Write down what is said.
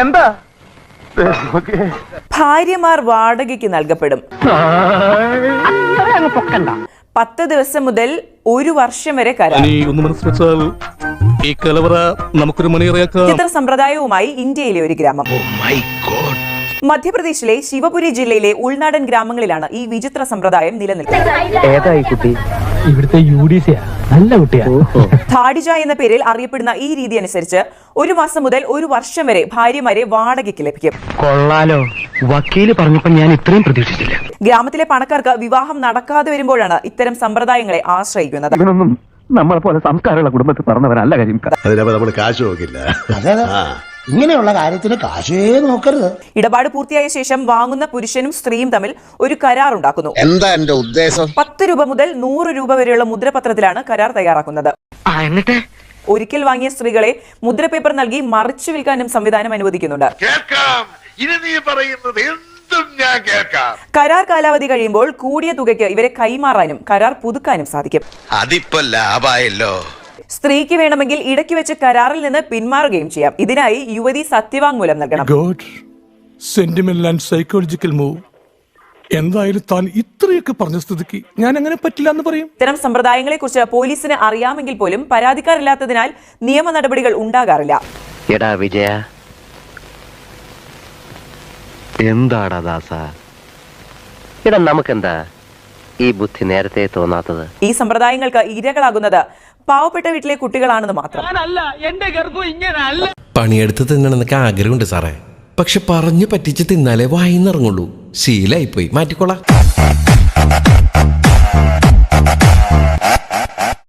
എന്താ ഭാര്യമാർ വാടകയ്ക്ക് നൽകപ്പെടും. 10 ദിവസം മുതൽ 1 വർഷം വരെ കരാർ. വിചിത്ര സമ്പ്രദായവുമായി ഇന്ത്യയിലെ ഒരു ഗ്രാമം. മധ്യപ്രദേശിലെ ശിവപുരി ജില്ലയിലെ ഉൾനാടൻ ഗ്രാമങ്ങളിലാണ് ഈ വിചിത്ര സമ്പ്രദായം നിലനിൽക്കുന്നത്. ധാഡിജ എന്ന പേരിൽ അറിയപ്പെടുന്ന ഈ രീതി അനുസരിച്ച് 1 മാസം മുതൽ 1 വർഷം വരെ ഭാര്യമാരെ വാടകയ്ക്ക് ലഭിക്കും. കൊള്ളാലോ, വക്കീല് പറഞ്ഞപ്പോൾ ഞാൻ ഇത്രയും പ്രതീക്ഷിച്ചില്ല. ഗ്രാമത്തിലെ പണക്കാർക്ക് വിവാഹം നടക്കാതെ വരുമ്പോഴാണ് ഇത്തരം സമ്പ്രദായങ്ങളെ ആശ്രയിക്കുന്നത്. നമ്മളെ പോലെ സംസ്കാരമുള്ള കുടുംബത്തിൽ പറഞ്ഞവരല്ല കാര്യം. കാശ് നോക്കില്ല, ഇങ്ങനെയുള്ള കാര്യത്തിന് കാശേ നോക്കരുത്. ഇടപാട് പൂർത്തിയായ ശേഷം വാങ്ങുന്ന പുരുഷനും സ്ത്രീയും തമ്മിൽ ഒരു കരാർ ഉണ്ടാക്കുന്നു. എന്താ എന്റെ ഉദ്ദേശം? 10 രൂപ മുതൽ 100 രൂപ വരെയുള്ള മുദ്രപത്രത്തിലാണ് കരാർ തയ്യാറാക്കുന്നത്. ഒരിക്കൽ വാങ്ങിയ സ്ത്രീകളെ മുദ്രപേപ്പർ നൽകി മറിച്ചു വിൽക്കാനും സംവിധാനം അനുവദിക്കുന്നുണ്ട്. കരാർ കാലാവധി കഴിയുമ്പോൾ കൂടിയ തുകയ്ക്ക് ഇവരെ കൈമാറാനും കരാർ പുതുക്കാനും സാധിക്കും. അതിപ്പോ ലാഭായല്ലോ. സ്ത്രീക്ക് വേണമെങ്കിൽ ഇടയ്ക്ക് വെച്ച് കരാറിൽ നിന്ന് പിന്മാറുകയും ചെയ്യാം. ഇതിനായി യുവതി സത്യവാങ്മൂലം നൽകണം. Sentimental and psychological move. എന്തായാലും താൻ ഇത്രയൊക്കെ പറഞ്ഞ സ്ഥിതിക്ക് ഞാൻ അങ്ങനെ പറ്റില്ല എന്ന് പറയും. ഇത്തരം സമ്പ്രദായങ്ങളെ കുറിച്ച് പോലീസിന് അറിയാമെങ്കിൽ പോലും പരാതിക്കാരില്ലാത്തതിനാൽ നിയമ നടപടികൾ ഉണ്ടാകാറില്ല. എടാ വിജയ, എന്താടാ ദാസ, എടാ നമുക്കെന്താ ഈ ബുദ്ധി നേരത്തെ തോന്നാത്തത്? ഈ സമ്പ്രദായങ്ങൾക്ക് ഇരകളാകുന്നത് പാവപ്പെട്ട വീട്ടിലെ കുട്ടികളാണെന്ന് മാത്രം. പണിയെടുത്ത് തിന്നണമെന്നൊക്കെ ആഗ്രഹമുണ്ട് സാറേ, പക്ഷെ പറഞ്ഞു പറ്റിച്ച് തിന്നാലേ വായിന്നിറങ്ങുള്ളൂ. ശീലായിപ്പോയി, മാറ്റിക്കോളാം.